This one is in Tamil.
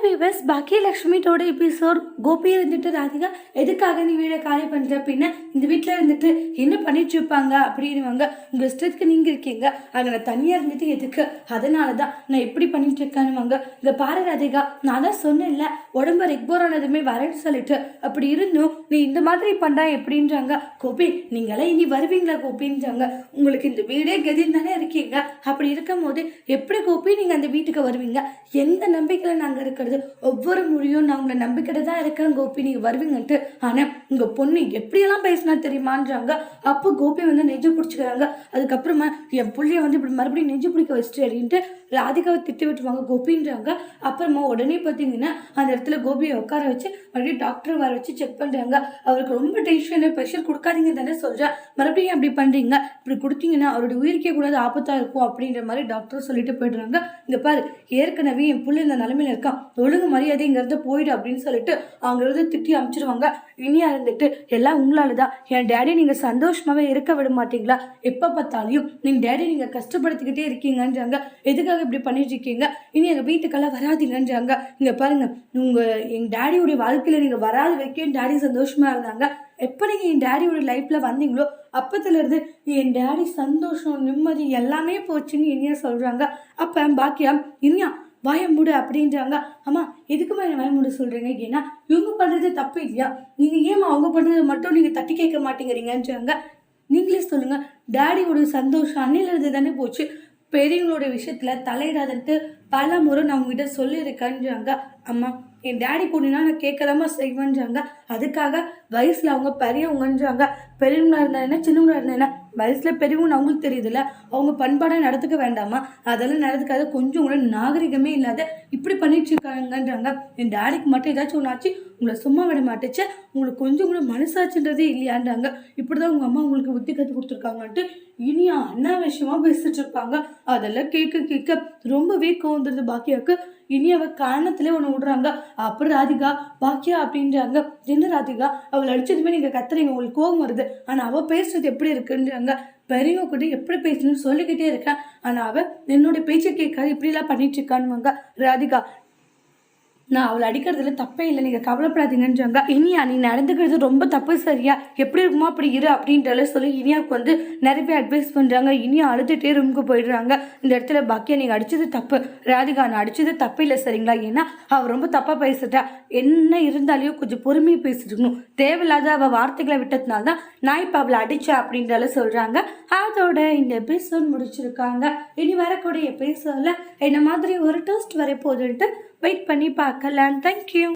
வீவர்ஸ் பாக்கியலட்சுமியோட எபிசோட் கோபி இருந்துட்டு ராதிகா எதுக்காக நீ வீடை காலி பண்ணுற பின்ன இந்த வீட்டில் இருந்துட்டு என்ன பண்ணிட்டு இருப்பாங்க அப்படின்னுவாங்க. உங்கள் இஷ்டத்துக்கு நீங்கள் இருக்கீங்க, அங்கே நான் தனியாக இருந்துட்டு எதுக்கு, அதனால தான் நான் எப்படி பண்ணிட்டு இருக்கேன்னுவாங்க. இங்கே பாரு ராதிகா, நான் தான் சொன்னேன்ல உடம்பு ரெக்போர் ஆனதுமே வரேன்னு சொல்லிட்டு, அப்படி இருந்தும் நீ இந்த மாதிரி பண்ணுறா எப்படின்றாங்க. கோபி நீங்களாம் இனி வருவீங்களா கோபின்றாங்க. உங்களுக்கு இந்த வீடே கதின்னு தானே இருக்கீங்க, அப்படி இருக்கும் போது எப்படி கோபி நீங்கள் அந்த வீட்டுக்கு வருவீங்க, எந்த நம்பிக்கையில் நாங்கள் இருக்கிறது, ஒவ்வொரு முறையும் நான் உங்களை நம்பிக்கிட்டு தான் இருக்கேன் கோபி நீங்கள் வருவீங்கன்ட்டு. ஆனால் உங்கள் பொண்ணு எப்படியெல்லாம் பேசினா தெரியுமான்றாங்க. அப்போ கோபி வந்து நெஞ்சு பிடிச்சிக்கிறாங்க. அதுக்கப்புறமா என் பிள்ளைய வந்து இப்படி மறுபடியும் நெஞ்சு பிடிக்க வச்சுட்டு அப்படின்ட்டு ராதிகாவை திட்டு விட்டுருவாங்க கோபின்றாங்க. அப்புறமா உடனே பார்த்தீங்கன்னா அந்த இடத்துல கோபியை உட்கார வச்சு மறுபடியும் டாக்டர் வர வச்சு செக் பண்ணுறாங்க. அவருக்கு ரொம்ப டென்ஷனு, ப்ரெஷர் கொடுக்காதீங்க தானே சொல்கிறேன், மறுபடியும் அப்படி பண்ணுறீங்க, இப்படி கொடுத்தீங்கன்னா அவருடைய உயிருக்கே கூடாது, ஆபத்தாக இருக்கும் அப்படின்ற மாதிரி டாக்டர் சொல்லிட்டு போயிடுறாங்க. இங்கே பாரு, ஏற்கனவே என் பிள்ளை இந்த நிலைமையில இருக்கான், ஒழுங்கு மரியாதைங்கிறத போயிடு அப்படின்னு சொல்லிட்டு அங்கிருந்து திட்டி அனுப்பிச்சிருவாங்க. இனியா இருந்துட்டு எல்லாம் உங்களால தான், என் டேடி நீங்கள் சந்தோஷமாகவே இருக்க விட மாட்டீங்களா, எப்போ பார்த்தாலையும் நீங்கள் டேடி நீங்கள் கஷ்டப்படுத்திக்கிட்டே இருக்கீங்கன்றாங்க. எதுக்காக இப்படி பண்ணிட்டு இருக்கீங்க, இனி எங்கள் வீட்டுக்கெல்லாம் வராதிங்கன்றாங்க. இங்கே பாருங்க, எங்கள் டேடியோடைய வாழ்க்கையில் நீங்கள் வராத வரைக்கும் என் டேடி சந்தோஷமாக இருந்தாங்க, எப்போ நீங்கள் என் டேடியோட லைஃப்பில் வந்தீங்களோ அப்பத்துலேருந்து என் டேடி சந்தோஷம் நிம்மதி எல்லாமே போச்சுன்னு இனியா சொல்கிறாங்க. அப்போ பாக்கியா இனியா வாயமுடு அப்படின்றாங்க. அம்மா எதுக்குமா என்ன வாயமுடு சொல்கிறீங்க, ஏன்னா இவங்க பண்ணுறது தப்பு இல்லையா, நீங்கள் ஏமா அவங்க பண்ணுறது மட்டும் நீங்கள் தட்டி கேட்க மாட்டேங்கிறீங்கன்றாங்க. நீங்களே சொல்லுங்கள், டேடியோட சந்தோஷம் அன்னிலிருந்து தானே போச்சு, பெரியவங்களோட விஷயத்தில் தலையிடாதன்ட்டு பல முறை நான் உங்ககிட்ட சொல்லியிருக்கேன்றாங்க. அம்மா என் டேடி கூடினா நான் கேட்கலாமா செய்வேன்றாங்க. அதுக்காக வயசில் அவங்க பெரியவங்கன்றாங்க. பெரியவங்களா இருந்தா என்ன, சின்னவங்களா இருந்தா என்ன, வயசில் பெரியவங்கன்னு அவங்களுக்கு தெரியுதுல்ல, அவங்க பண்பாடாக நடத்துக்க வேண்டாமா, அதெல்லாம் நடத்துக்காத, கொஞ்சம் கூட நாகரிகமே இல்லாத இப்படி பண்ணிட்டு இருக்காங்கன்றாங்க. என் டேடிக்கு மட்டும் ஏதாச்சும் ஒன்று ஆச்சு உங்களை சும்மா விட மாட்டேச்சு, உங்களுக்கு கொஞ்சம் கூட மனசாச்சுன்றதே இல்லையான்றாங்க. இப்படி தான் உங்கள் அம்மா உங்களுக்கு புத்தி கற்றுக் கொடுத்துருக்காங்கன்ட்டு இனியா அனாவசியமாக பேசிட்டு இருப்பாங்க. அதெல்லாம் கேட்க கேட்க ரொம்பவே கோந்துருது பாக்கியாவுக்கு. இனி அவ காரணத்திலே ஒன்று விடுறாங்க. அப்புறம் ராதிகா பாக்கியா அப்படின்றாங்க. என்ன ராதிகா, அவள் அடிச்சதுமே நீங்கள் கத்துறீங்க, உங்களுக்கு கோபம் வருது, ஆனால் அவள் பேசுறது எப்படி இருக்குன்றாங்க. பெரியவங்க கூட எப்படி பேசணும்னு சொல்லிக்கிட்டே இருக்கேன், ஆனால் அவள் என்னோட பேச்சை கேட்காது இப்படிலாம் பண்ணிட்டு இருக்கான்னுவாங்க. ராதிகா நான் அவளை அடிக்கிறதுல தப்பே இல்லை, நீங்கள் கவலைப்படாதீங்கன்றாங்க. இனியா நீ நடந்துக்கிறது ரொம்ப தப்பு, சரியா எப்படி இருக்குமோ அப்படி இரு அப்படின்றத சொல்லி இனியாவுக்கு வந்து நிறைய அட்வைஸ் பண்ணுறாங்க. இனியா அழுதுகிட்டே ரூமுக்கு போயிடுறாங்க. இந்த இடத்துல பாக்கியா நீங்கள் அடித்தது தப்பு, ராதிகா நான் அடித்தது தப்பு இல்லை சரிங்களா, ஏன்னா அவள் ரொம்ப தப்பாக பேசிட்டா, என்ன இருந்தாலையும் கொஞ்சம் பொறுமையாக பேசிட்டுருக்கணும், தேவையில்லாத அவள் வார்த்தைகளை விட்டதுனால தான் நான் இப்போ அவளை அடித்தேன் அப்படின்றத சொல்கிறாங்க. அதோட இந்த எபிசோட் முடிச்சிருக்காங்க. இனி வரக்கூடிய எபிசோடில் என்ன மாதிரி ஒரு டெஸ்ட் வரப்போகுதுன்ட்டு வெயிட் பண்ணி பார்க்கலாம். தேங்க்யூ.